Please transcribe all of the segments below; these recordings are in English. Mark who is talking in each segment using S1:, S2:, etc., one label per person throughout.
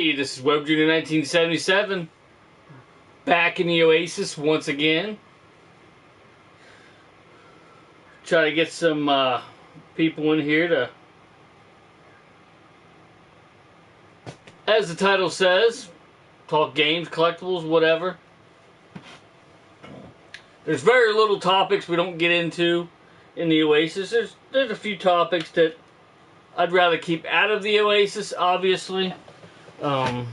S1: Hey, this is Web Junior 1977, back in the Oasis once again. Try to get some people in here to, as the title says, talk games, collectibles, whatever. There's very little topics we don't get into in the Oasis. There's a few topics that I'd rather keep out of the Oasis, obviously. But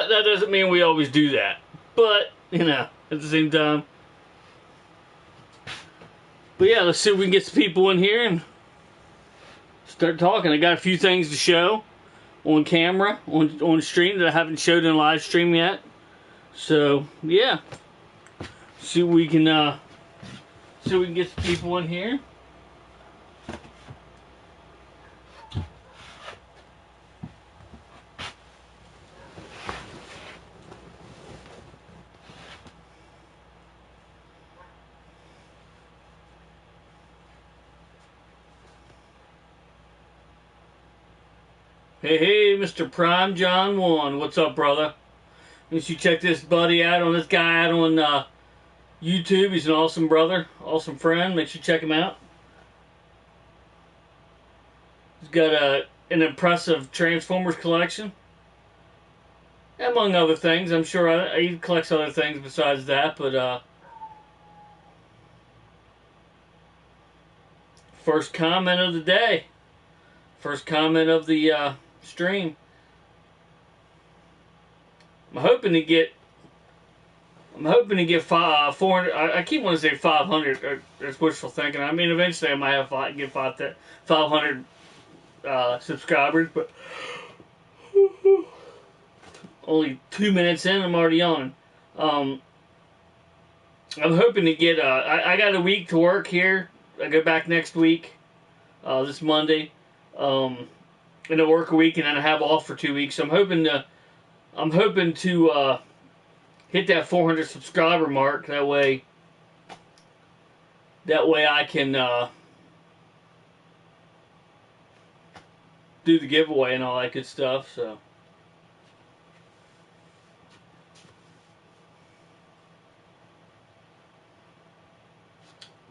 S1: that doesn't mean we always do that. But, you know, at the same time. But yeah, let's see if we can get some people in here and start talking. I got a few things to show on camera, on stream that I haven't showed in live stream yet. So, yeah. See if we can get some people in here. Hey, Mr. Prime John 1. What's up, brother? Make sure you check this buddy out on this guy out on YouTube. He's an awesome brother, awesome friend. Make sure you check him out. He's got an impressive Transformers collection, among other things. I'm sure he collects other things besides that, but first comment of the day. First comment of the stream. I'm hoping to get 400. I keep wanting to say 500. That's wishful thinking. I mean, eventually I might have get 500 subscribers, but only 2 minutes in, I'm already on. I'm hoping to get. I got a week to work here. I go back next week, this Monday. And I work a week and then I have off for 2 weeks. So I'm hoping to hit that 400 subscriber mark. That way I can do the giveaway and all that good stuff. So.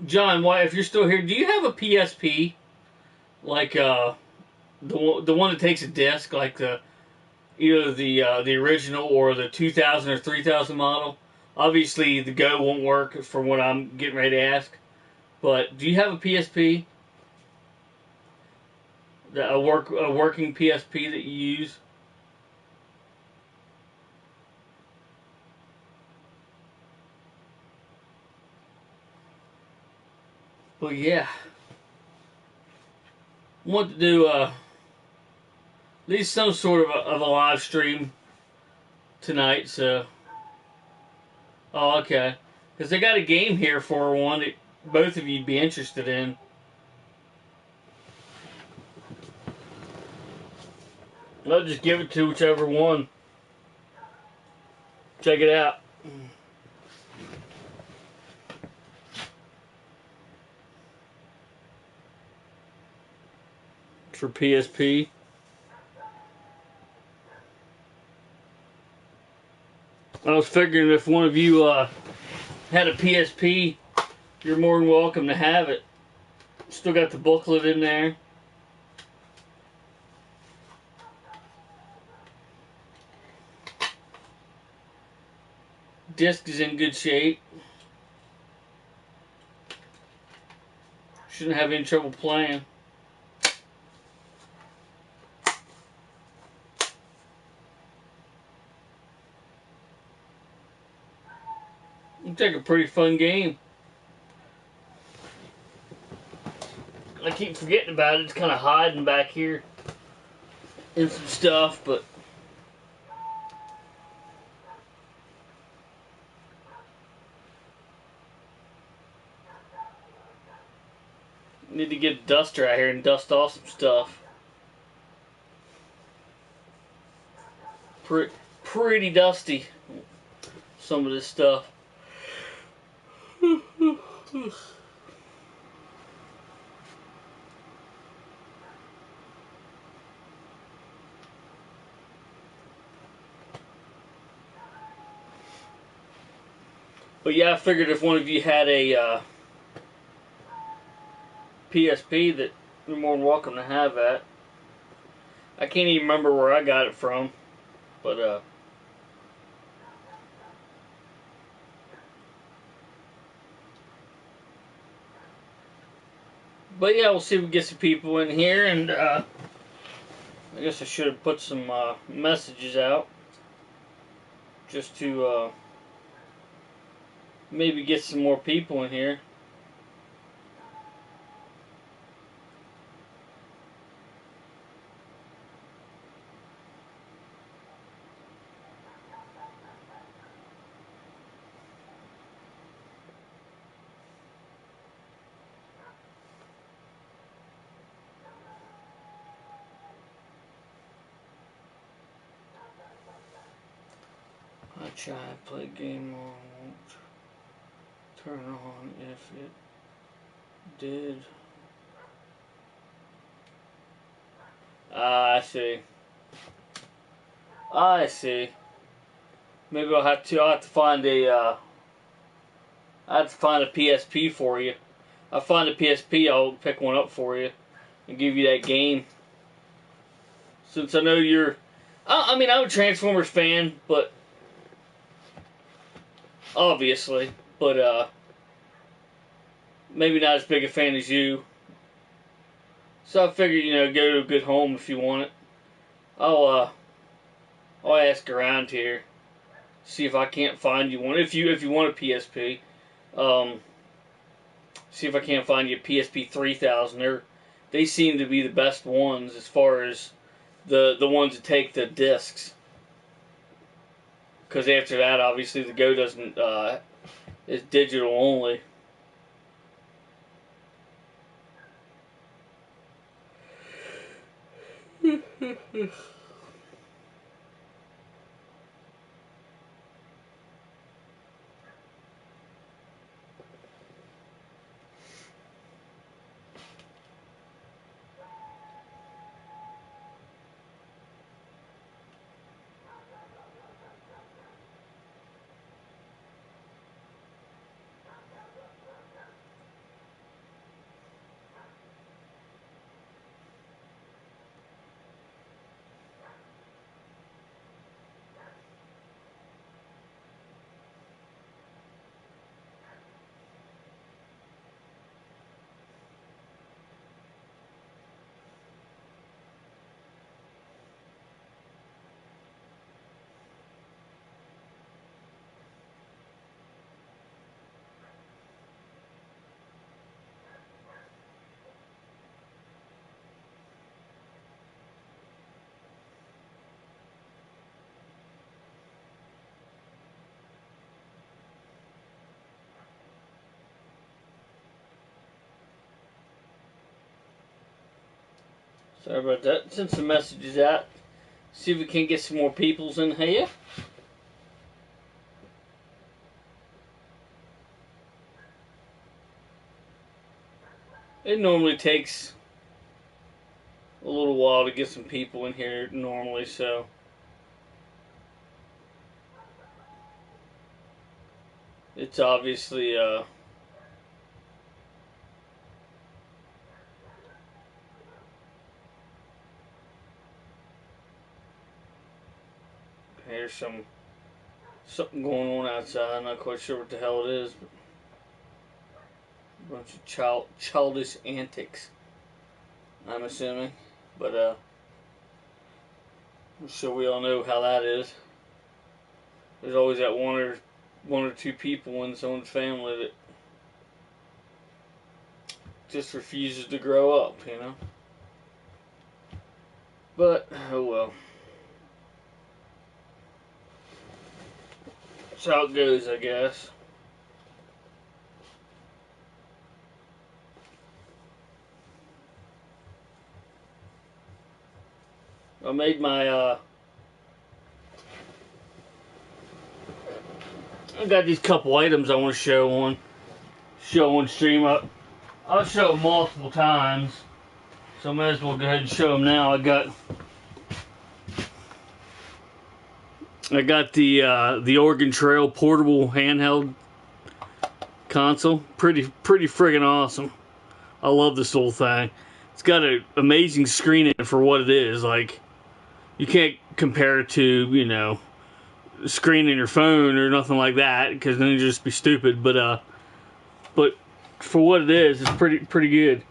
S1: John, why, if you're still here, do you have a PSP? Like the one that takes a disc, like either the original or the 2000 or 3000 model. Obviously, the Go won't work for what I'm getting ready to ask. But do you have a PSP? A working PSP that you use? Well, yeah. I want to do at least some sort of a live stream tonight, so. Oh, okay. Because they got a game here for one that both of you'd be interested in. I'll just give it to whichever one. Check it out. For PSP. I was figuring if one of you had a PSP, you're more than welcome to have it. Still got the booklet in there. Disc is in good shape. Shouldn't have any trouble playing. Looks like a pretty fun game. I keep forgetting about it. It's kind of hiding back here in some stuff, but need to get a duster out here and dust off some stuff. Pretty dusty, some of this stuff. But yeah, I figured if one of you had a PSP, that you're more than welcome to have that. I can't even remember where I got it from, but yeah, we'll see if we get some people in here, and I guess I should have put some messages out just to maybe get some more people in here. I try to play game on, won't turn on if it did. I see. I see. Maybe I'll have to find a I have to find a PSP for you. I'll find a PSP, I'll pick one up for you and give you that game. Since I know you're I mean, I'm a Transformers fan, but obviously, but maybe not as big a fan as you. So I figured, go to a good home if you want it. I'll ask around here, see if I can't find you one. If you want a PSP, see if I can't find you a PSP 3000. They seem to be the best ones as far as the ones that take the discs. Because after that, obviously, the Go doesn't. It's digital only. Sorry about that. Send some messages out. See if we can get some more peoples in here. It normally takes a little while to get some people in here normally, so. It's obviously, here's something going on outside. I'm not quite sure what the hell it is, but a bunch of childish antics, I'm assuming. But I'm sure we all know how that is. There's always that one or two people in someone's family that just refuses to grow up, But, oh well. That's how it goes, I guess. I made my, I got these couple items I want to show on stream. I'll show them multiple times, so I might as well go ahead and show them now. I got the Oregon Trail portable handheld console. Pretty friggin' awesome. I love this little thing. It's got an amazing screen in it for what it is. Like, you can't compare it to, you know, screen in your phone or nothing like that, because then you'd just be stupid. But for what it is, it's pretty good.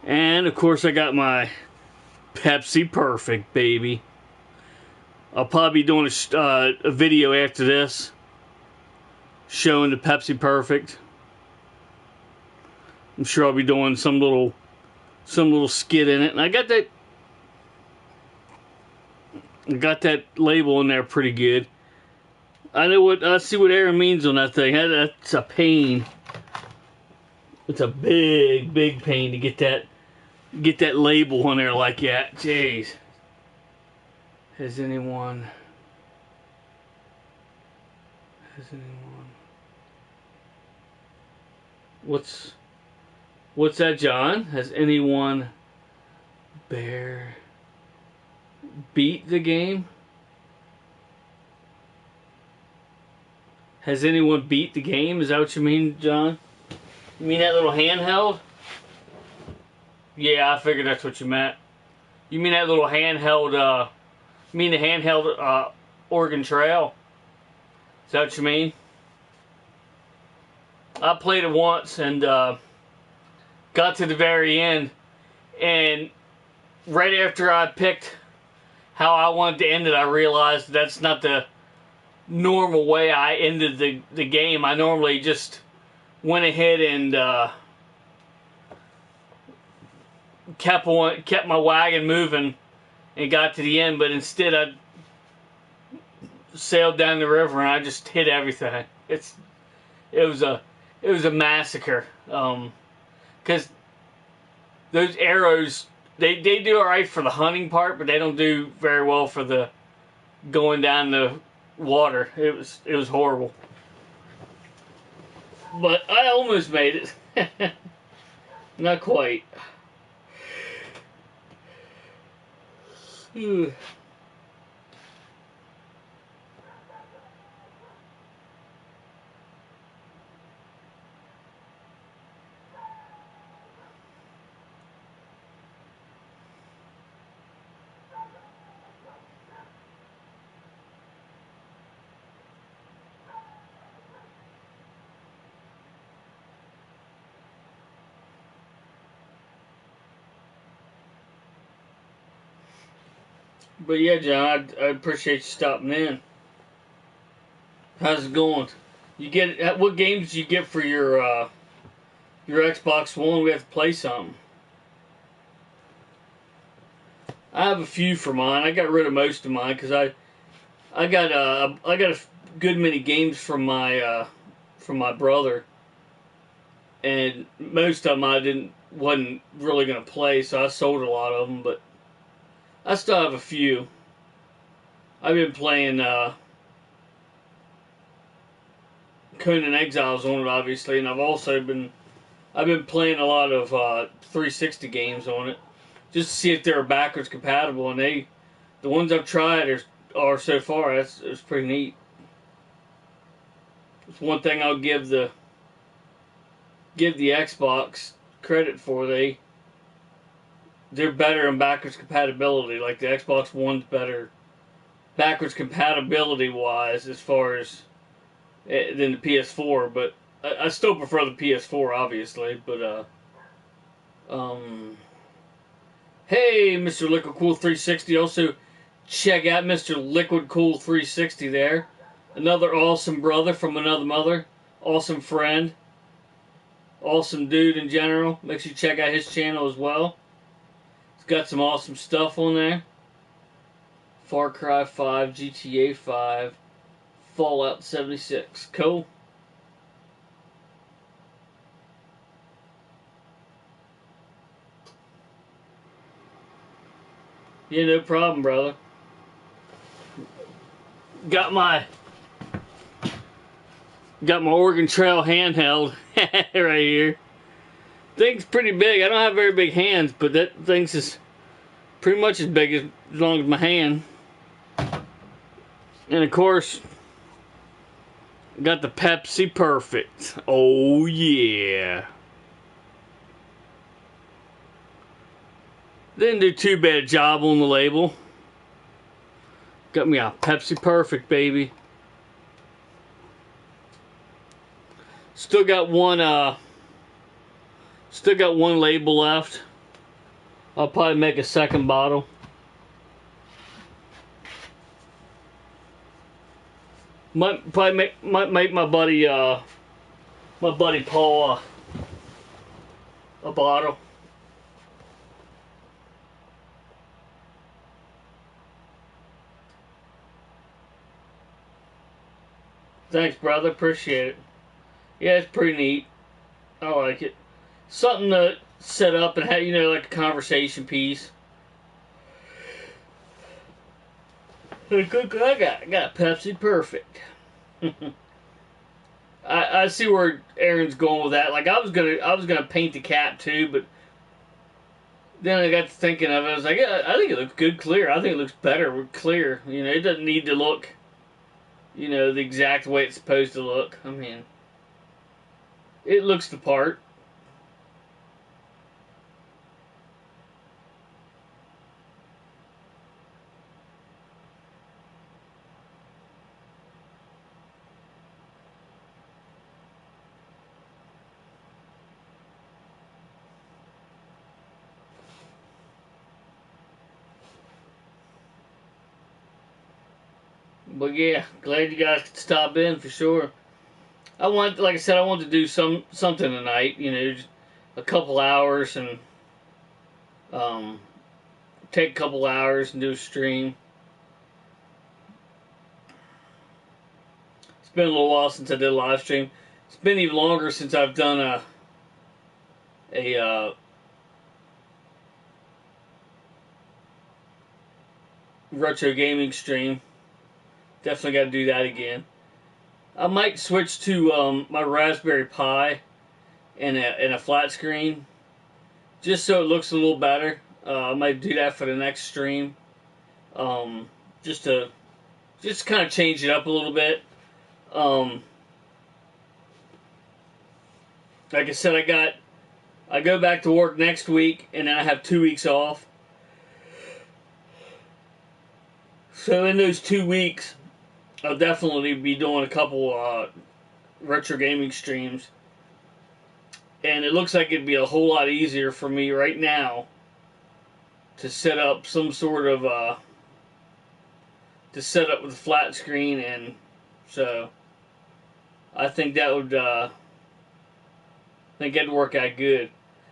S1: And of course, I got my Pepsi Perfect, baby. I'll probably be doing a video after this showing the Pepsi Perfect. I'm sure I'll be doing some little skit in it. And I got that label in there pretty good. I see what Aaron means on that thing. That's a pain. It's a big pain to get that label on there like that. Jeez. Has anyone? What's that, John? Has anyone beat the game? Has anyone beat the game? Is that what you mean, John? You mean that little handheld? Yeah, I figured that's what you meant. You mean that little handheld, you mean the handheld, Oregon Trail? Is that what you mean? I played it once and, got to the very end, and right after I picked how I wanted to end it, I realized that's not the normal way I ended the game. I normally just went ahead and kept my wagon moving and got to the end, but instead I sailed down the river and I just hit everything. It was a massacre. Because those arrows, they do alright for the hunting part, but they don't do very well for the going down the water. It was horrible. But I almost made it. Not quite. But yeah, John, I appreciate you stopping in. How's it going? What games did you get for your Xbox One? We have to play something. I have a few for mine. I got rid of most of mine because I got a good many games from my brother, and most of them I wasn't really gonna play, so I sold a lot of them. But I still have a few. I've been playing Conan Exiles on it, obviously, and I've been playing a lot of 360 games on it, just to see if they're backwards compatible. And the ones I've tried are so far. It's pretty neat. It's one thing I'll give the Xbox credit for. They're better in backwards compatibility. Like the Xbox One's better backwards compatibility wise as far as than the PS4, but I still prefer the PS4, obviously. But hey, Mr. Liquid Cool 360. Also, check out Mr. Liquid Cool 360 there. Another awesome brother from another mother. Awesome friend. Awesome dude in general. Make sure you check out his channel as well. It's got some awesome stuff on there. Far Cry 5, GTA 5, Fallout 76. Cool. Yeah, no problem, brother. Got my Oregon Trail handheld right here. Thing's pretty big. I don't have very big hands, but that thing's is pretty much as big as long as my hand. And of course, Got the Pepsi Perfect. Oh yeah. Didn't do too bad a job on the label. Got me a Pepsi Perfect, baby. Still got one label left. I'll probably make a second bottle. Might make my buddy Paul a bottle. Thanks, brother. Appreciate it. Yeah, it's pretty neat. I like it. Something to set up and have, like a conversation piece. I got Pepsi Perfect. I see where Aaron's going with that. Like I was gonna paint the cap too, but then I got to thinking of it. I was like, yeah, I think it looks good clear. I think it looks better with clear. It doesn't need to look, the exact way it's supposed to look. I mean, it looks the part. But yeah, glad you guys could stop in for sure. Like I said, I want to do something tonight. Just a couple hours and take a couple hours and do a stream. It's been a little while since I did a live stream. It's been even longer since I've done a retro gaming stream. Definitely got to do that again. I might switch to my Raspberry Pi and a flat screen, just so it looks a little better. I might do that for the next stream, just kind of change it up a little bit. Like I said, I go back to work next week, and then I have 2 weeks off. So in those 2 weeks, I'll definitely be doing a couple retro gaming streams. And it looks like it'd be a whole lot easier for me right now to set up some sort of to set up with a flat screen, and so I think that would that'd work out good.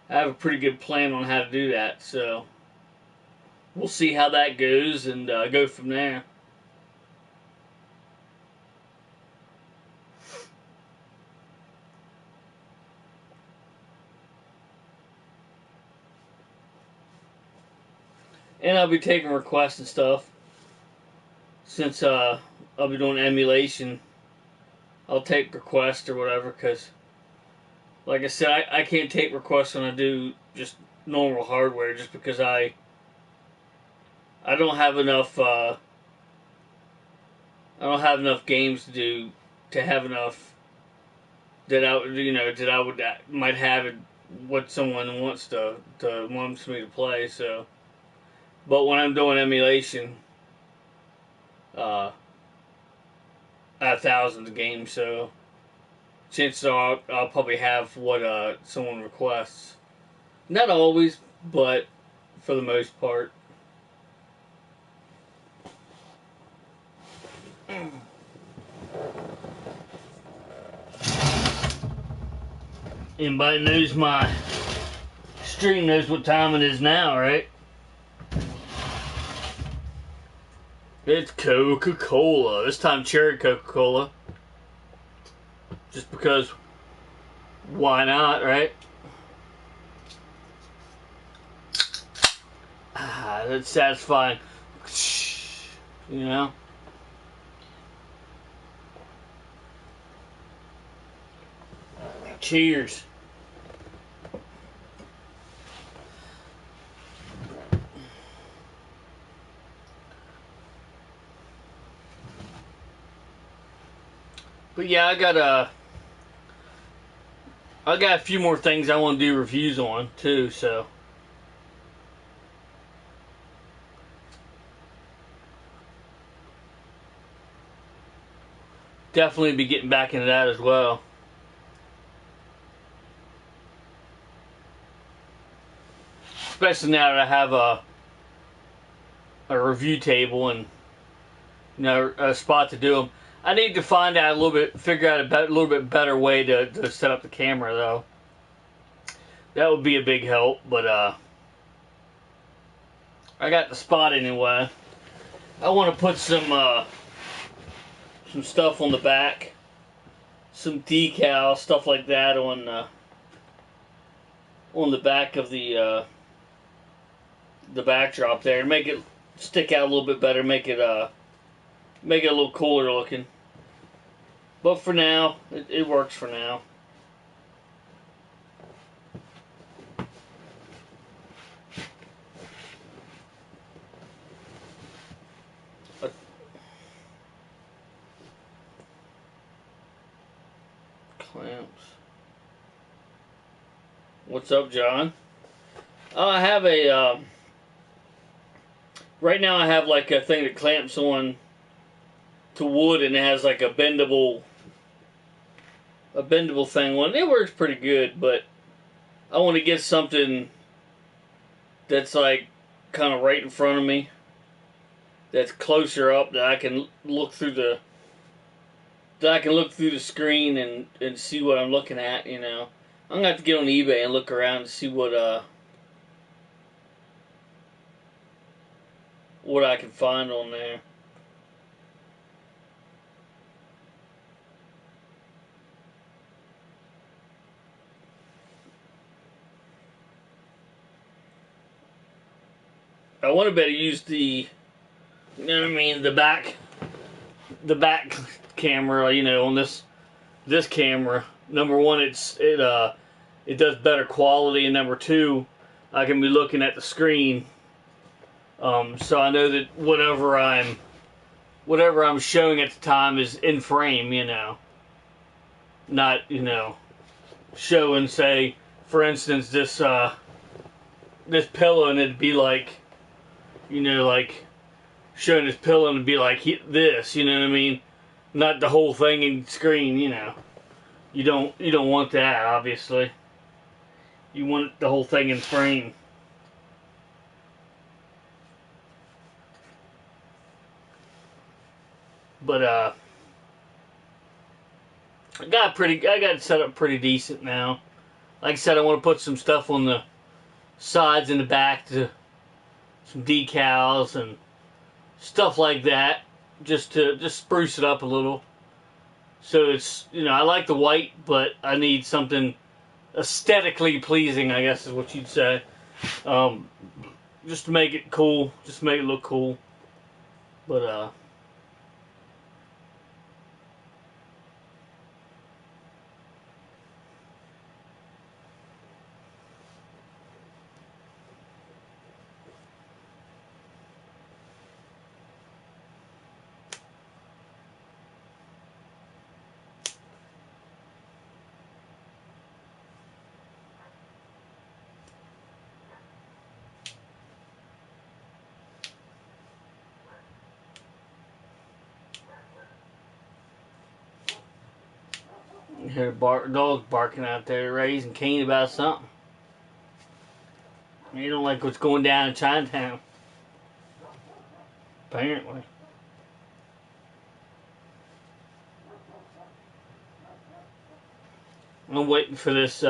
S1: I have a pretty good plan on how to do that, so we'll see how that goes and go from there. And I'll be taking requests and stuff. Since I'll be doing emulation, I'll take requests or whatever, because like I said, I can't take requests when I do just normal hardware, just because I don't have enough games to have enough that I would might have what someone wants me to play. So, but when I'm doing emulation, I have thousands of games, so chances are I'll probably have what someone requests. Not always, but for the most part. Anybody knows my stream knows what time it is now, right? It's Coca-Cola. This time cherry Coca-Cola. Just because, why not, right? That's satisfying. You know? Cheers. But yeah, I got a few more things I want to do reviews on too. So definitely be getting back into that as well. Especially now that I have a review table and a spot to do them. I need to find out a little bit, figure out a little bit better way to set up the camera though. That would be a big help, but I got the spot anyway. I want to put some stuff on the back, some decals, stuff like that on the back of the backdrop there, and make it stick out a little bit better, make it a little cooler looking. But for now, it works for now. Clamps. What's up, John? I have a right now I have like a thing that clamps on to wood, and it has like a bendable thing on it. It works pretty good, but I want to get something that's like kind of right in front of me, that's closer up, that I can look through the screen and see what I'm looking at. I'm gonna have to get on eBay and look around to see what I can find on there. I want to better use the back camera, on this camera. Number one, it does better quality, and number two, I can be looking at the screen, so I know that whatever I'm showing at the time is in frame, not showing, say, for instance, this pillow, and it'd be like, like showing this pillow and it'd be like this, you know what I mean? Not the whole thing in screen, You don't want that, obviously. You want the whole thing in frame. But I got it set up pretty decent now. Like I said, I want to put some stuff on the sides and the back, some decals and stuff like that, just to spruce it up a little. So it's, I like the white, but I need something aesthetically pleasing, I guess is what you'd say. Just to make it cool, just to make it look cool. But you hear the dogs barking out there, raising Cain about something. You don't like what's going down in Chinatown. Apparently. I'm waiting for this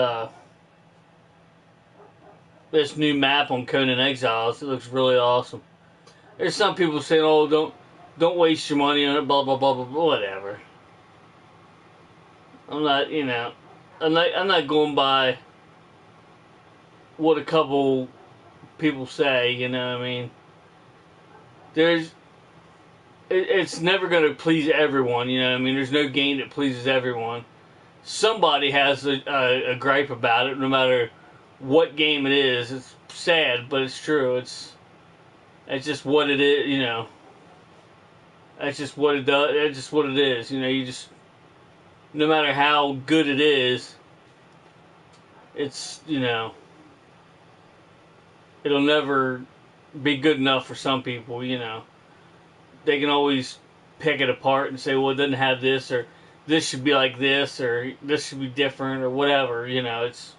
S1: new map on Conan Exiles. It looks really awesome. There's some people saying, "Oh, don't waste your money on it." Blah blah blah blah blah. Whatever. I'm not, I'm not going by what a couple people say. You know what I mean? It's never going to please everyone. You know what I mean? There's no game that pleases everyone. Somebody has a gripe about it, no matter what game it is. It's sad, but it's true. It's just what it is, That's just what it does. It's just what it is. no matter how good it is, it's, it'll never be good enough for some people, They can always pick it apart and say, well, it doesn't have this, or this should be like this, or this should be different, or whatever, it's...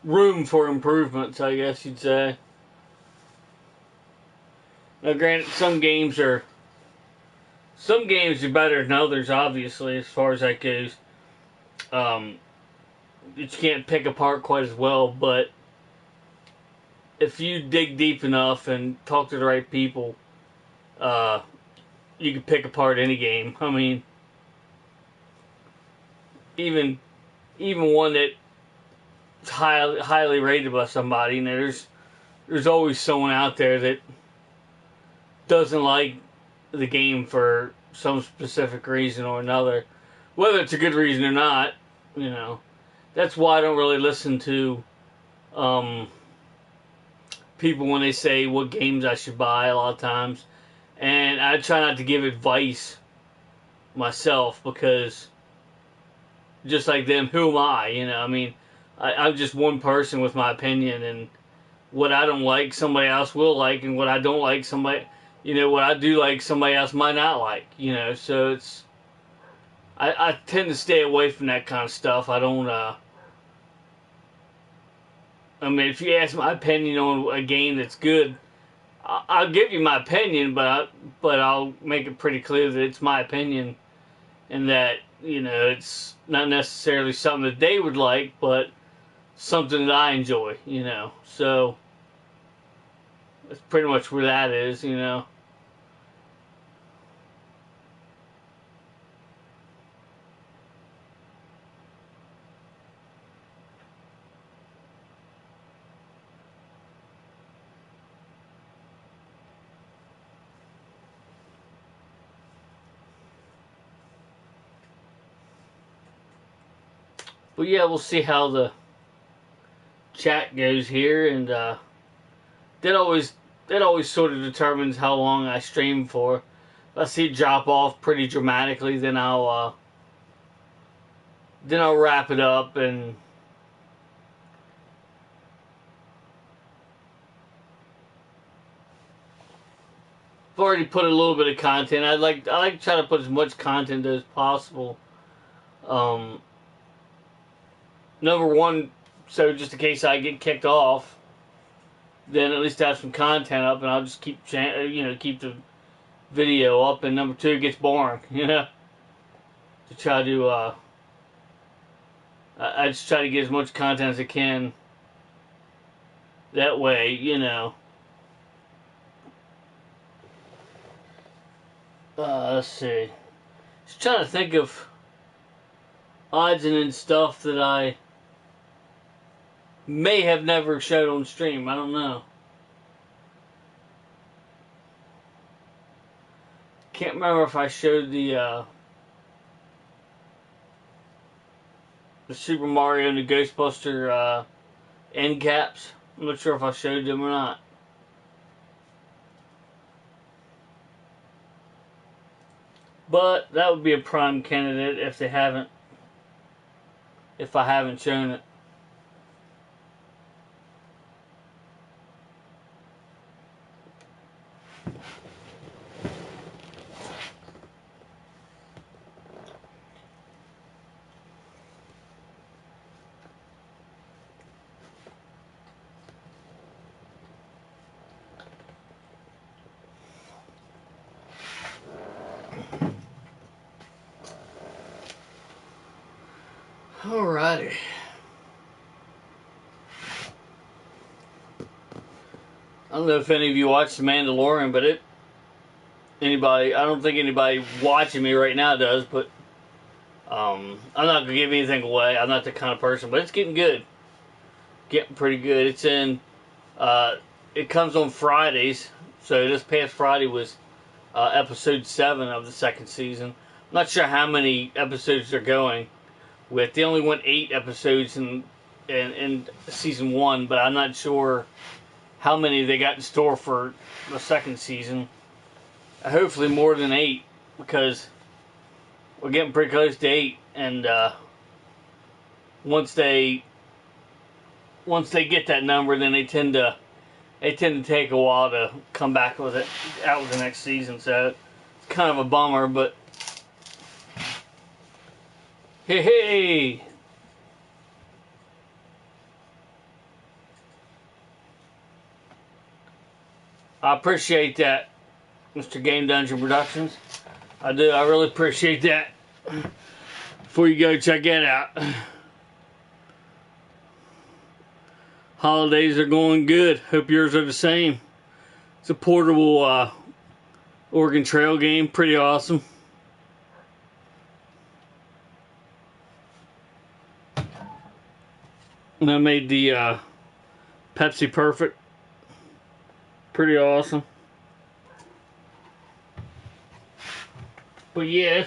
S1: room for improvements, I guess you'd say. Now, granted, some games are better than others, obviously, as far as that goes. You can't pick apart quite as well, but if you dig deep enough and talk to the right people, you can pick apart any game. I mean, even one that's highly rated by somebody, there's always someone out there that doesn't like the game for some specific reason or another, whether it's a good reason or not. That's why I don't really listen to people when they say what games I should buy a lot of times, and I try not to give advice myself, because just like them, who am I? I mean, I'm just one person with my opinion, and what I don't like, somebody else will like, and what I don't like, what I do like, somebody else might not like, so it's, I tend to stay away from that kind of stuff. I don't, I mean, if you ask my opinion on a game that's good, I'll give you my opinion, but I'll make it pretty clear that it's my opinion, and that, it's not necessarily something that they would like, but something that I enjoy, so that's pretty much where that is, But yeah, we'll see how the chat goes here, and that always sort of determines how long I stream for. If I see it drop off pretty dramatically, then I'll wrap it up, and I've already put a little bit of content. I like to try to put as much content as possible. Number one, so just in case I get kicked off, then at least I have some content up, and I'll just keep keep the video up. And number two, it gets boring, to try to I just try to get as much content as I can. That way, let's see. Just trying to think of odds and ends stuff that I may have never showed on stream. I don't know. Can't remember if I showed the Super Mario and the Ghostbuster end caps. I'm not sure if I showed them or not. But that would be a prime candidate if I haven't shown it. Alrighty. I don't know if any of you watched The Mandalorian, but I don't think anybody watching me right now does, but I'm not going to give anything away. I'm not the kind of person, but it's getting good. Getting pretty good. It's in, it comes on Fridays, so this past Friday was episode 7 of the second season. I'm not sure how many episodes they're going with. They only went 8 episodes in season 1, but I'm not sure how many they got in store for the second season. hopefully more than 8, because we're getting pretty close to 8, and once they get that number, then they tend to take a while to come back with it out with the next season. So it's kind of a bummer, but hey. I appreciate that, Mr. Game Dungeon Productions. I do. I really appreciate that. Before you go, check it out. Holidays are going good. Hope yours are the same. It's a portable Oregon Trail game. Pretty awesome. And I made the Pepsi Perfect. Pretty awesome. But yeah,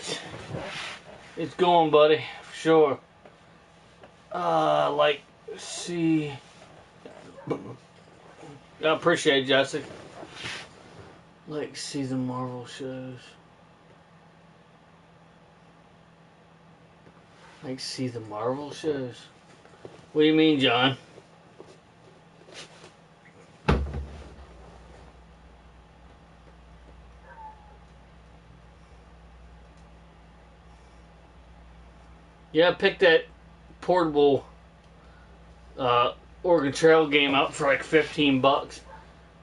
S1: it's going, buddy, for sure. Like, see. I appreciate it, Jessica. Like, see the Marvel shows. Like, see the Marvel shows. What do you mean, John? Yeah, I picked that portable Oregon Trail game up for like $15.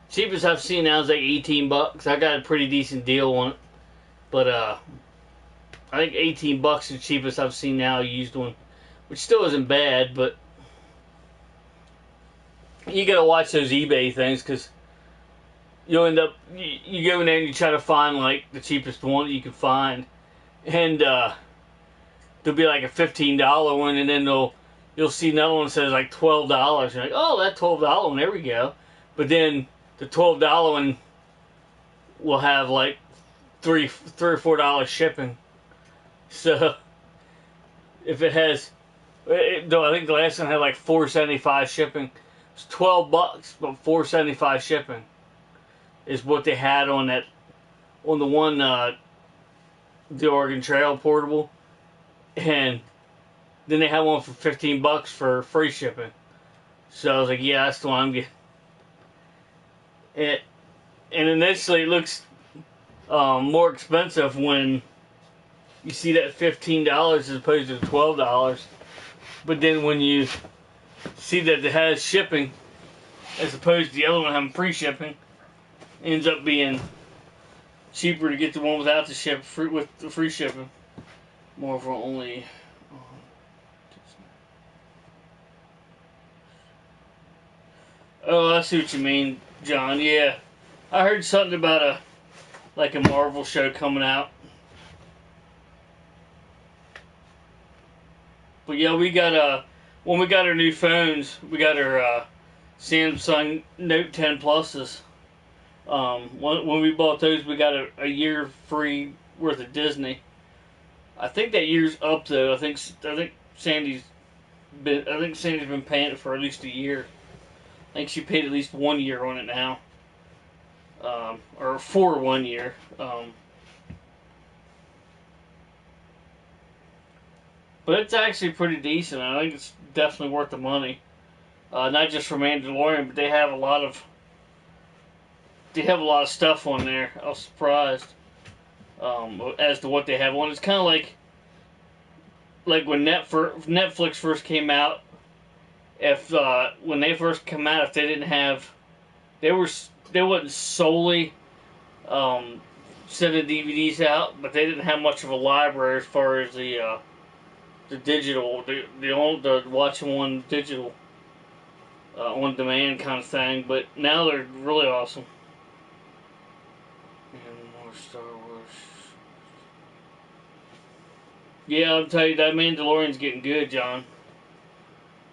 S1: Cheapest I've seen now is like $18. I got a pretty decent deal on it, but I think $18 is the cheapest I've seen now, a used one, which still isn't bad. But you gotta watch those eBay things, because you'll end up you go in there and you try to find like the cheapest one that you can find, and there'll be like a $15 one, and then you'll see another one that says like $12. You're like, oh, that $12 one, there we go. But then the $12 one will have like $3 or $4 shipping. So if it has, though I think the last one had like $4.75 shipping. It's $12, but $4.75 shipping is what they had on the one the Oregon Trail portable. And then they had one for $15 for free shipping. So I was like, yeah, that's the one I'm getting. And initially it looks more expensive when you see that $15 as opposed to $12. But then when you see that it has shipping as opposed to the other one having free shipping, it ends up being cheaper to get the one without the with the free shipping. More for only. Oh, I see what you mean, John. Yeah, I heard something about a Marvel show coming out. But yeah, we got when we got our new phones, we got our Samsung Note 10 Pluses. When we bought those, we got a year free worth of Disney. I think that year's up though. I think Sandy's been paying it for at least a year. I think she paid at least 1 year on it now, or for 1 year. But it's actually pretty decent. I think it's definitely worth the money. Not just for Mandalorian, but they have a lot of stuff on there. I was surprised as to what they have on. It's kind of like when Netflix first came out. If when they first come out, if they didn't have, they wasn't solely sending DVDs out, but they didn't have much of a library as far as the digital, the watch one digital on demand kind of thing. But now they're really awesome. And more Star Wars. Yeah, I'll tell you, that Mandalorian's getting good, John.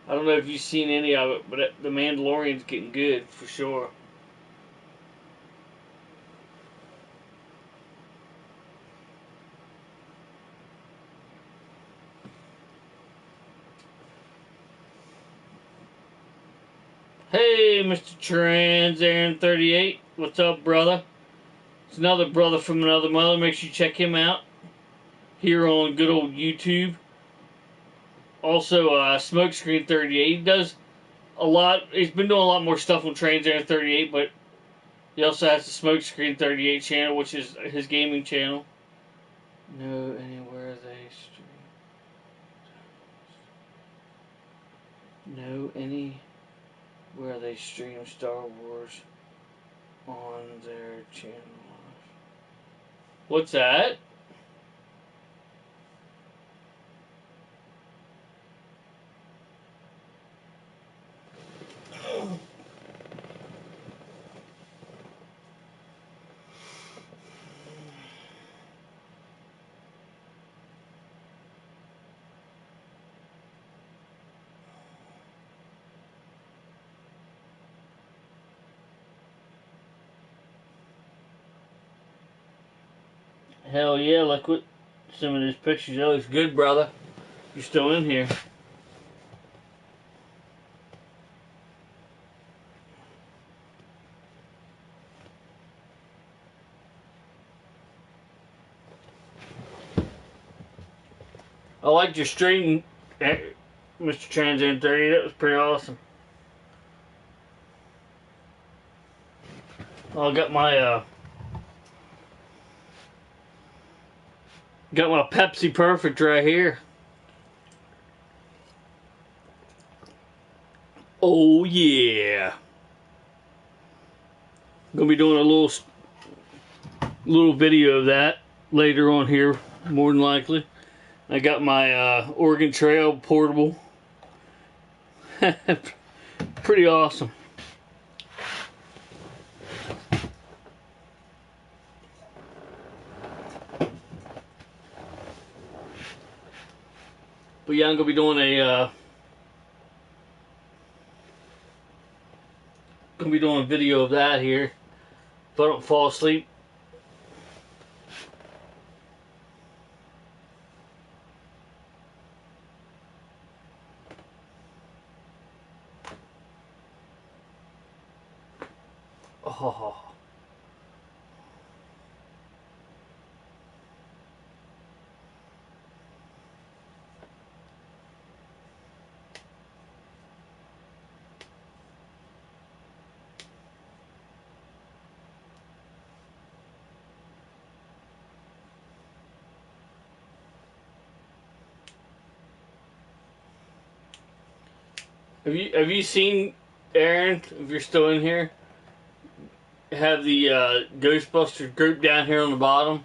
S1: I don't know if you've seen any of it, but the Mandalorian's getting good for sure. Hey, Mr. Trans Aaron 38, what's up, brother? It's another brother from another mother. Make sure you check him out here on good old YouTube. Also, Smokescreen 38. He does a lot. He's been doing a lot more stuff on Trains Air 38, but he also has the Smokescreen 38 channel, which is his gaming channel. No, anywhere they stream. No, anywhere they stream Star Wars on their channel. What's that? Hell yeah, look what some of these pictures. That looks good, brother. You're still in here. I liked your stream, Mr. Transient 30. That was pretty awesome. I got my Pepsi Perfect right here. Oh yeah. Gonna be doing a little video of that later on here, more than likely. I got my Oregon Trail portable. Pretty awesome. But yeah, I'm gonna be doing a video of that here if I don't fall asleep. Oh. Have you seen Aaron? If you're still in here, have the Ghostbusters group down here on the bottom.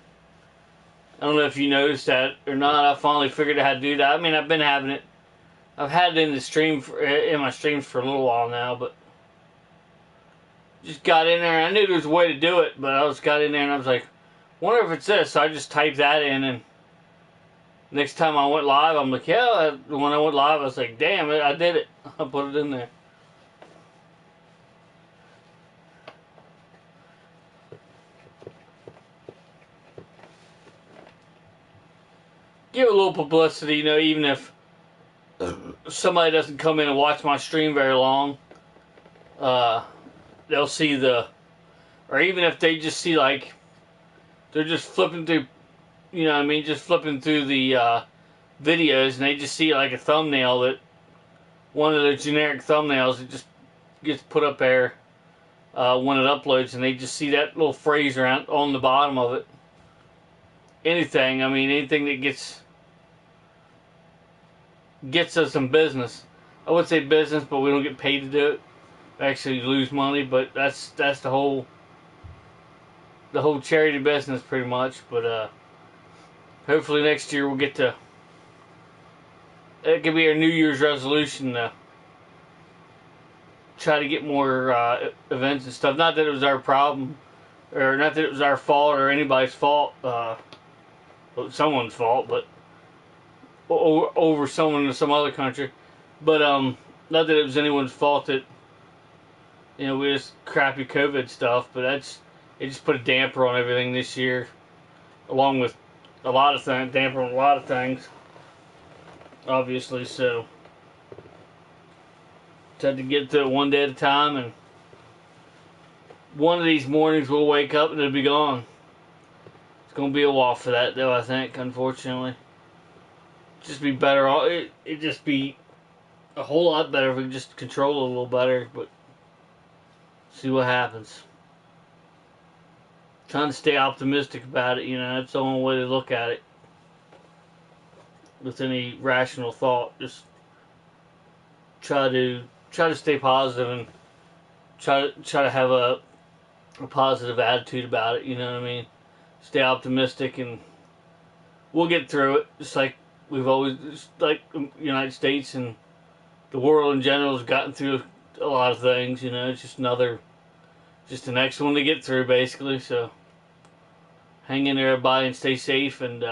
S1: I don't know if you noticed that or not. I finally figured out how to do that. I mean, I've been having it. I've had it in the stream in my streams for a little while now, but just got in there. I knew there was a way to do it, but I just got in there and I was like, wonder if it's this. So I just typed that in, and next time I went live, I'm like, yeah. When I went live, I was like, damn it, I did it. I put it in there. Give it a little publicity, you know, even if somebody doesn't come in and watch my stream very long, they'll see or even if they just see, like, they're just flipping through, you know what I mean, just flipping through the videos, and they just see, like, a thumbnail that, one of the generic thumbnails that just gets put up there when it uploads, and they just see that little phrase around on the bottom of it. Anything that gets us some business. I would say business, but we don't get paid to do it. We actually lose money, but that's the whole charity business pretty much. But hopefully next year we'll get to. It could be our New Year's resolution to try to get more events and stuff. Not that it was our problem, or not that it was our fault or anybody's fault. Someone's fault, but over someone in some other country. But not that it was anyone's fault that, you know, we just crappy COVID stuff. But it just put a damper on everything this year, along with a lot of things, damper on a lot of things. Obviously, so had to get to it one day at a time, and one of these mornings we'll wake up and it'll be gone. gonna be a while for that, though. I think, unfortunately, just be better. It just be a whole lot better if we could just control it a little better. But see what happens. Trying to stay optimistic about it. You know, that's the only way to look at it. With any rational thought, just try to stay positive and try to have a positive attitude about it. You know what I mean? Stay optimistic, and we'll get through it. Just like we've always, just like the United States and the world in general has gotten through a lot of things. You know, it's just the next one to get through, basically. So hang in there, everybody, and stay safe. And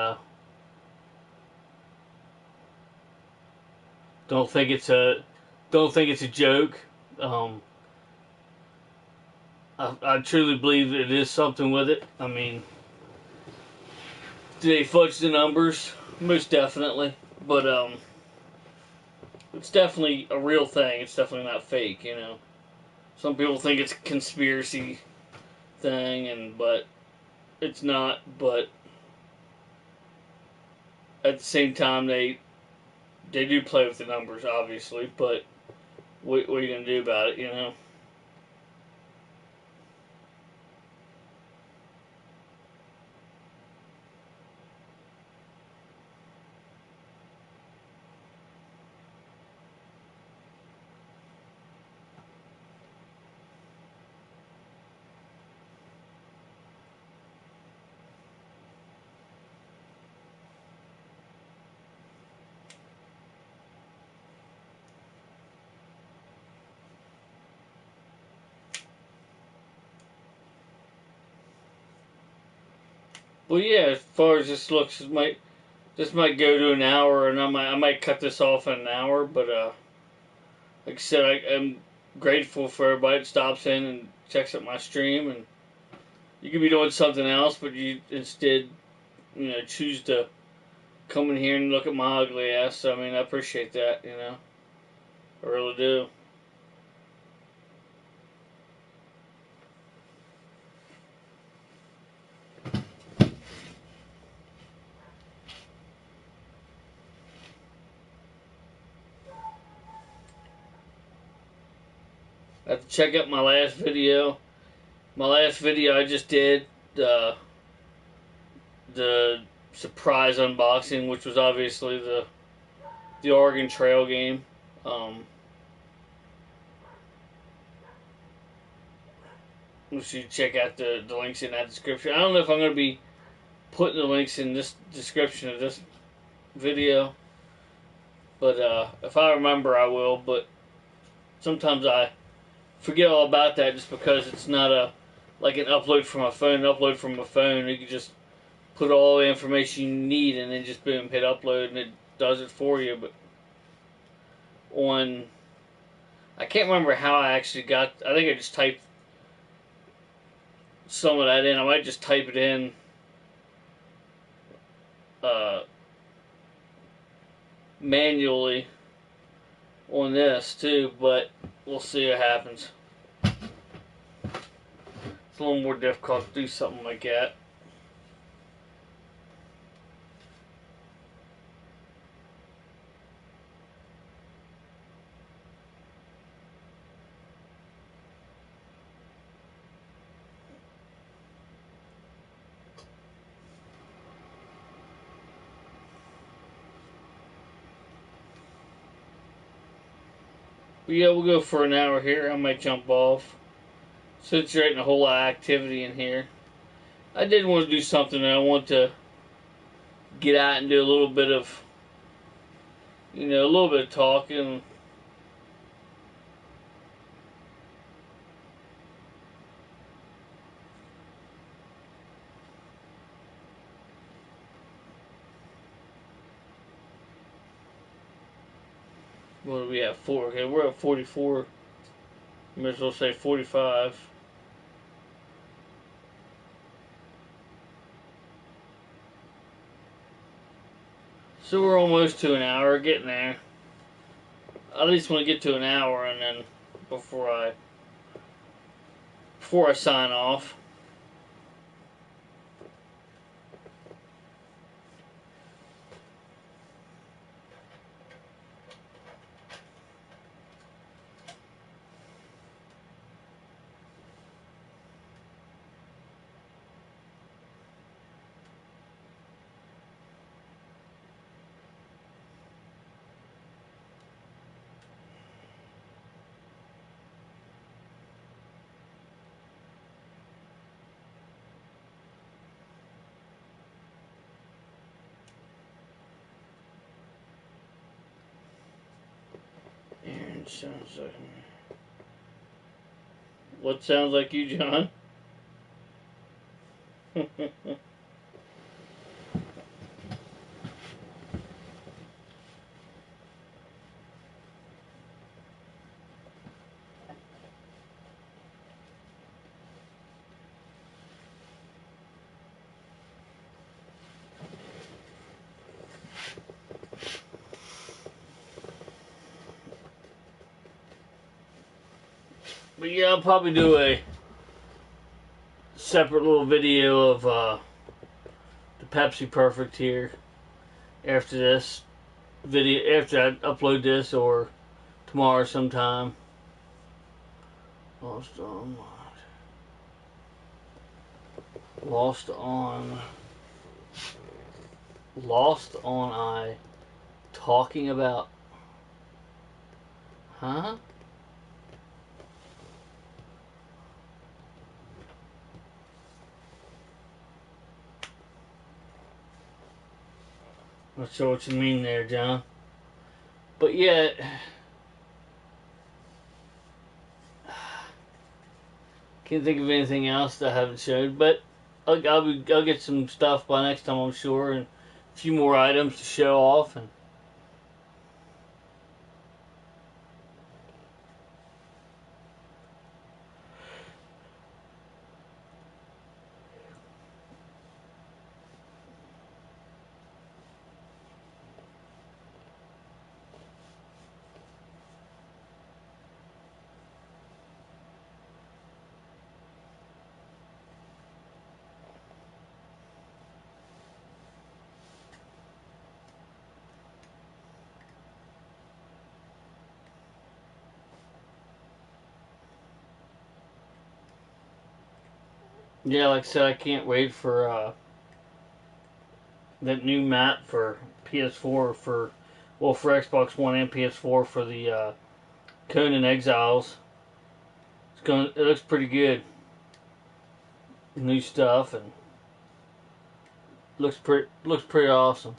S1: don't think it's a joke. I truly believe it is something with it. I mean, do they fudge the numbers? Most definitely. But it's definitely a real thing. It's definitely not fake, you know. Some people think it's a conspiracy thing, but it's not. But at the same time, they do play with the numbers, obviously. But what are you gonna do about it, you know? Well, yeah. As far as this looks, this might go to an hour, and I might cut this off in an hour. But like I said, I'm grateful for everybody that stops in and checks out my stream. And you could be doing something else, but you instead, you know, choose to come in here and look at my ugly ass. So, I mean, I appreciate that. You know, I really do. I have to check out my last video. My last video I just did, the surprise unboxing, which was obviously the Oregon Trail game. You should check out the links in that description. I don't know if I'm going to be putting the links in this description of this video, but if I remember, I will. But sometimes I forget all about that just because it's not like an upload from a phone. Upload from a phone, you can just put all the information you need and then just boom, hit upload, and it does it for you. But I can't remember how I actually got. I think I just typed some of that in. I might just type it in manually on this too, but we'll see what happens. It's a little more difficult to do something like that. But yeah, we'll go for an hour here. I might jump off. Since there ain't a whole lot of activity in here. I did want to do something that I want to get out and do a little bit of, you know, a little bit of talking. What do we have? 4. Okay, we're at 44. Might as well say 45. So we're almost to an hour, getting there. I at least want to get to an hour, and then before I sign off. Which sounds like... What sounds like you, John? But yeah, I'll probably do a separate little video of the Pepsi Perfect here after this video, after I upload this, or tomorrow sometime. Lost on I talking about, huh? Not sure what you mean there, John. But yeah, can't think of anything else that I haven't showed. But I'll get some stuff by next time, I'm sure, and a few more items to show off. And yeah, like I said, I can't wait for that new map for PS4 for Xbox One and PS4 for the Conan Exiles. It looks pretty good. New stuff, and looks pretty awesome.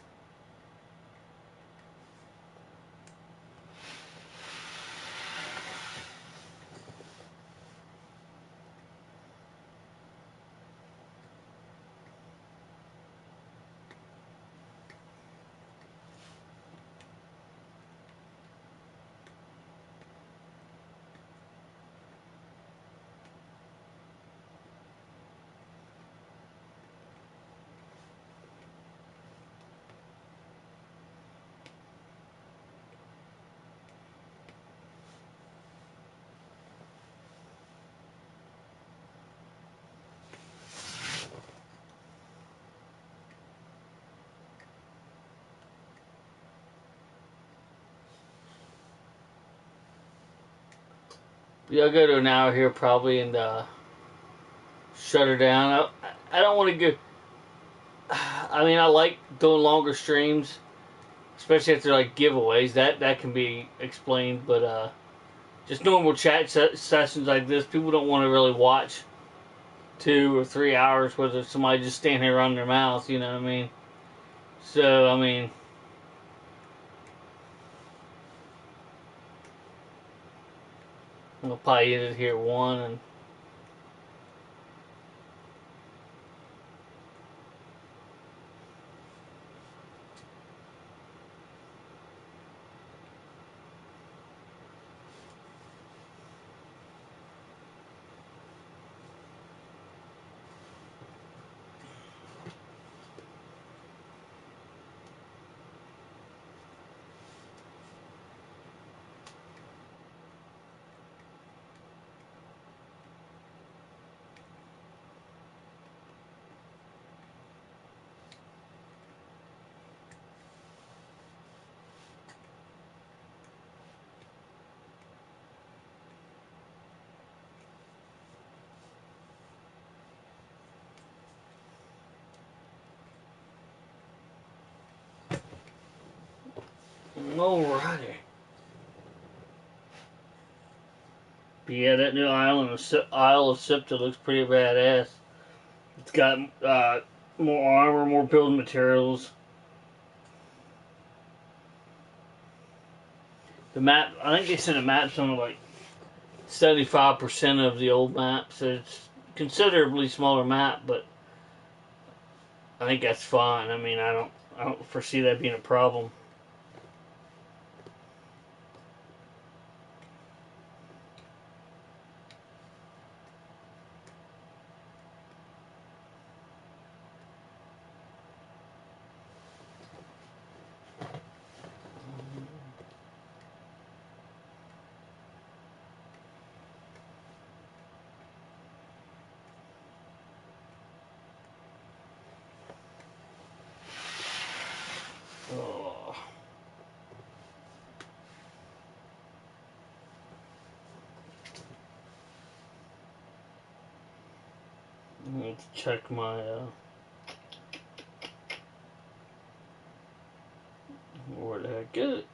S1: Yeah, I'll go to an hour here probably and shut her down. I don't want to go. I mean, I like doing longer streams, especially if they're like giveaways. That can be explained, but just normal chat sessions like this, people don't want to really watch 2 or 3 hours whether somebody just standing here running their mouth. You know what I mean? So I mean. I'll probably end it here at 1 and alrighty. But yeah, that new Isle of Sipta looks pretty badass. It's got more armor, more building materials. The map, I think they said the map's only like 75% of the old map, so it's considerably smaller map, but I think that's fine. I mean, I don't foresee that being a problem. Oh. I need to check my where the heck is it?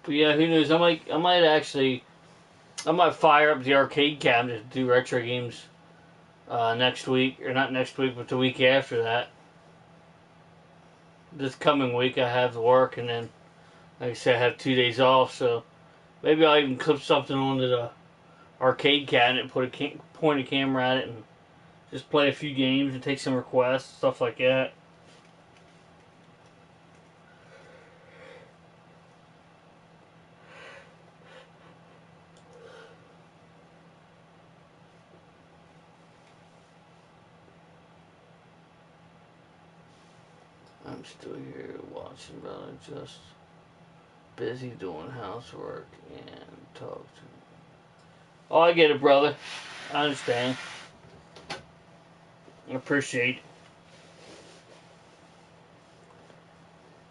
S1: But yeah, who knows? I might fire up the arcade cabinet to do retro games next week, or not next week, but the week after that. This coming week I have work, and then, like I said, I have 2 days off, so maybe I'll even clip something onto the arcade cabinet, point a camera at it, and just play a few games and take some requests, stuff like that. I'm still here watching, brother. Just busy doing housework and talk to me. Oh, I get it, brother. I understand. I appreciate it.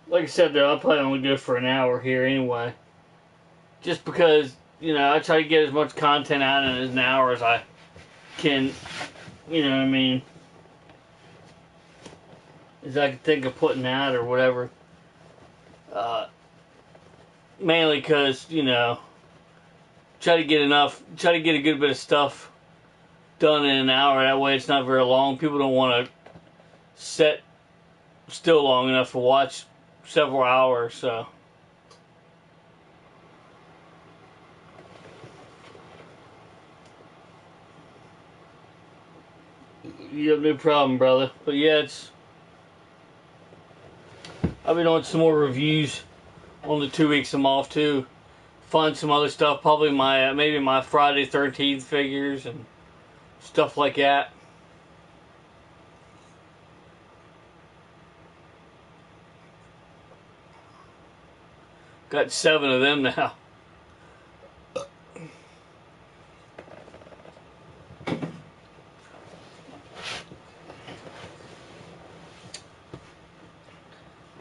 S1: Like I said, though, I'll probably only do it for an hour here anyway. Just because, I try to get as much content out in an hour as I can, you know what I mean, as I can think of putting out or whatever. Mainly because, try to get a good bit of stuff done in an hour. That way it's not very long. People don't want to sit still long enough to watch several hours, so. You have no problem, brother. But yeah, I'll be doing some more reviews on the 2 weeks I'm off too. Find some other stuff, probably maybe my Friday 13th figures and stuff like that. Got 7 of them now.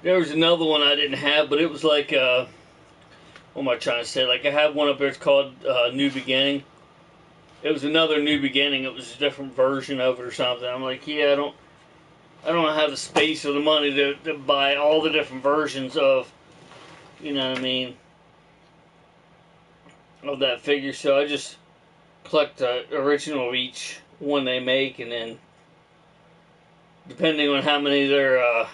S1: There was another one I didn't have, but it was like, what am I trying to say? Like, I have one up there, it's called New Beginning. It was another New Beginning. It was a different version of it or something. I'm like, yeah, I don't have the space or the money to buy all the different versions of, you know what I mean, of that figure. So I just collect the original of each one they make, and then depending on how many they're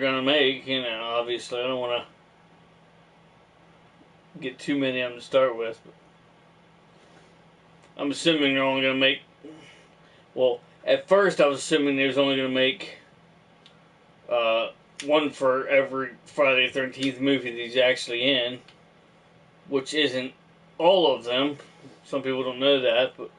S1: gonna make, obviously I don't want to get too many of them to start with. But I'm assuming they're only gonna make. Well, at first I was assuming they was only gonna make one for every Friday the 13th movie that he's actually in, which isn't all of them. Some people don't know that, but.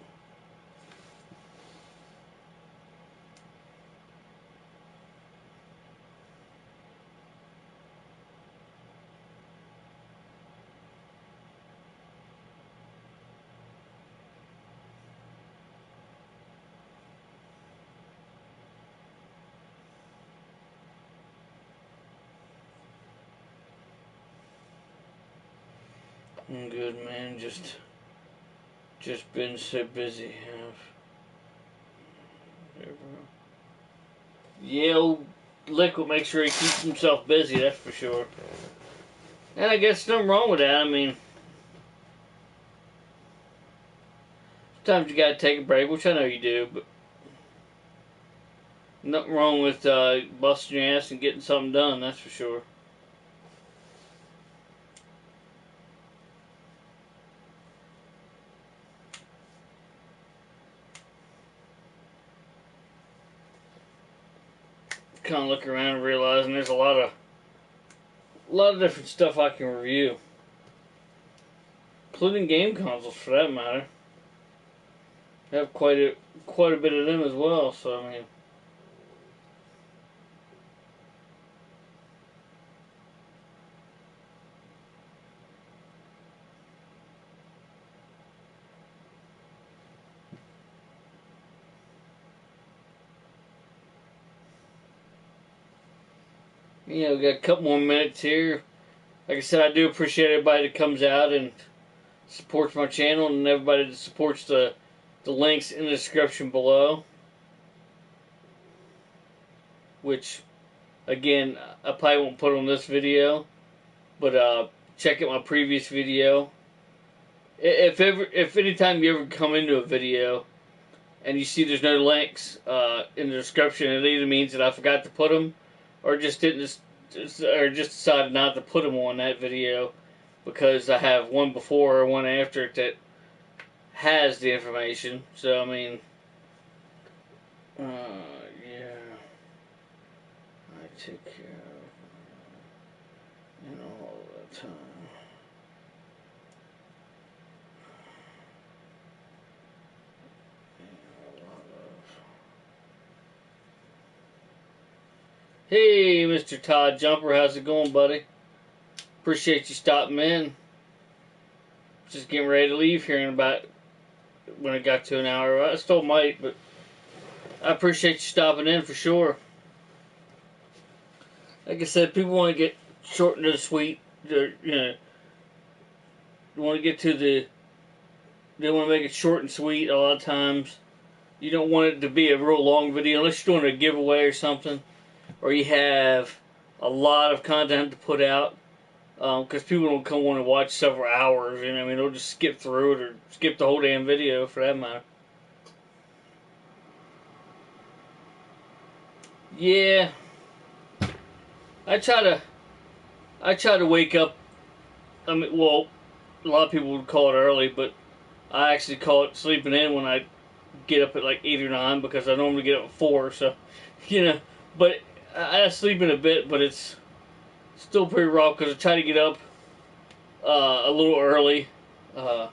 S1: I'm good, man. Just been so busy. Yeah, old Liquid makes sure he keeps himself busy, that's for sure. And I guess nothing wrong with that. I mean, sometimes you gotta take a break, which I know you do, but nothing wrong with busting your ass and getting something done, that's for sure. Kind of look around and realizing there's a lot of different stuff I can review, including game consoles for that matter. I have quite a bit of them as well. So I mean, we got a couple more minutes here. Like I said, I do appreciate everybody that comes out and supports my channel, and everybody that supports the links in the description below. Which, again, I probably won't put on this video, but check out my previous video. If anytime you ever come into a video and you see there's no links in the description, it either means that I forgot to put them, or just decided not to put them on that video because I have one before or one after it that has the information. So I mean, yeah, I take care of all the time. Hey, Mr. Todd Jumper, how's it going, buddy? Appreciate you stopping in. Just getting ready to leave here in about when it got to an hour. I still might, but I appreciate you stopping in for sure. Like I said, people want to get short and to the sweet. They want to get to they want to make it short and sweet a lot of times. You don't want it to be a real long video unless you're doing a giveaway or something, or you have a lot of content to put out. Because people don't come on and watch several hours, I mean, they'll just skip through it or skip the whole damn video for that matter. Yeah, I try to wake up. I mean, well, a lot of people would call it early, but I actually call it sleeping in when I get up at like 8 or 9 because I normally get up at 4. So, but I sleep in a bit, but it's still pretty rough because I try to get up a little early, a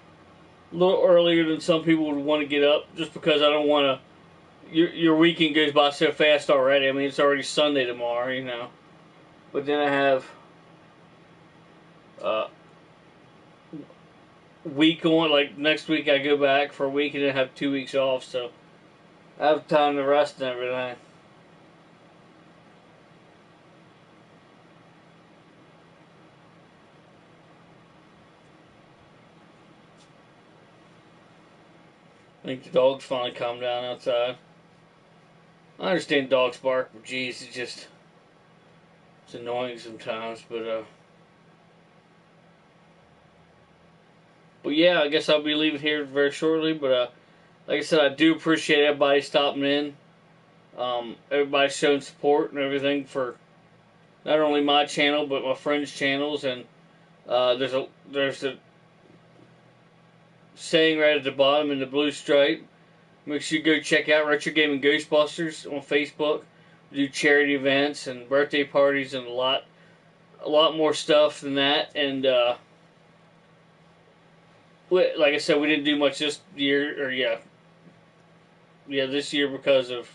S1: little earlier than some people would want to get up, just because I don't want to. Your weekend goes by so fast already. I mean, it's already Sunday tomorrow, But then I have week on, like next week I go back for a week and then have 2 weeks off, so I have time to rest and everything. I think the dogs finally calmed down outside. I understand dogs bark, but geez, it's annoying sometimes. But yeah, I guess I'll be leaving here very shortly. But like I said, I do appreciate everybody stopping in. Everybody showing support and everything for not only my channel but my friends' channels. And there's a saying right at the bottom in the blue stripe. Make sure you go check out Retro Gaming Ghostbusters on Facebook. We do charity events and birthday parties and a lot more stuff than that. And like I said, we didn't do much this year, or this year because of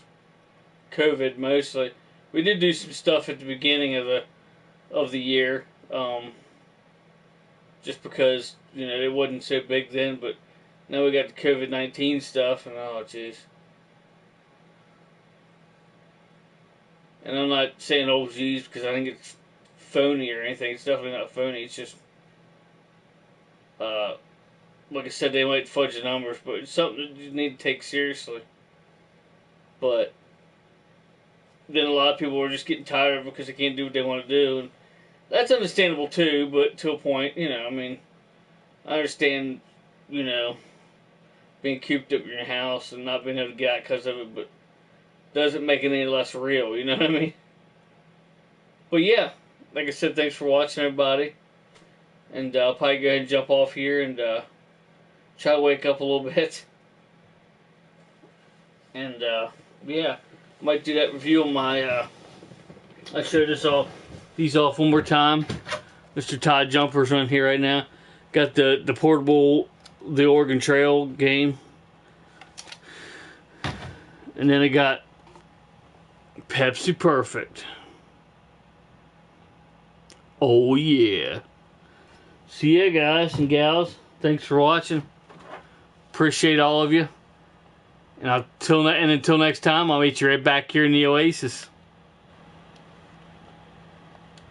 S1: COVID mostly. We did do some stuff at the beginning of the year, just because it wasn't so big then. But now we got the COVID-19 stuff, and oh jeez. And I'm not saying oh jeez, 'cause, because I think it's phony or anything. It's definitely not phony. It's just, Like I said, they might fudge the numbers, but it's something that you need to take seriously. But then a lot of people are just getting tired of it because they can't do what they want to do, and that's understandable too. But to a point, I mean, I understand, you know, being cooped up in your house and not being able to get out because of it, but doesn't make it any less real. You know what I mean? But yeah, like I said, thanks for watching, everybody, and I'll probably go ahead and jump off here and try to wake up a little bit, and yeah, might do that review on my. I show these off one more time. Mr. Todd Jumper's on here right now. Got the portable, the Oregon Trail game, and then I got Pepsi Perfect. Oh yeah. See ya, guys and gals. Thanks for watching. Appreciate all of you. And until next time, I'll meet you right back here in the Oasis.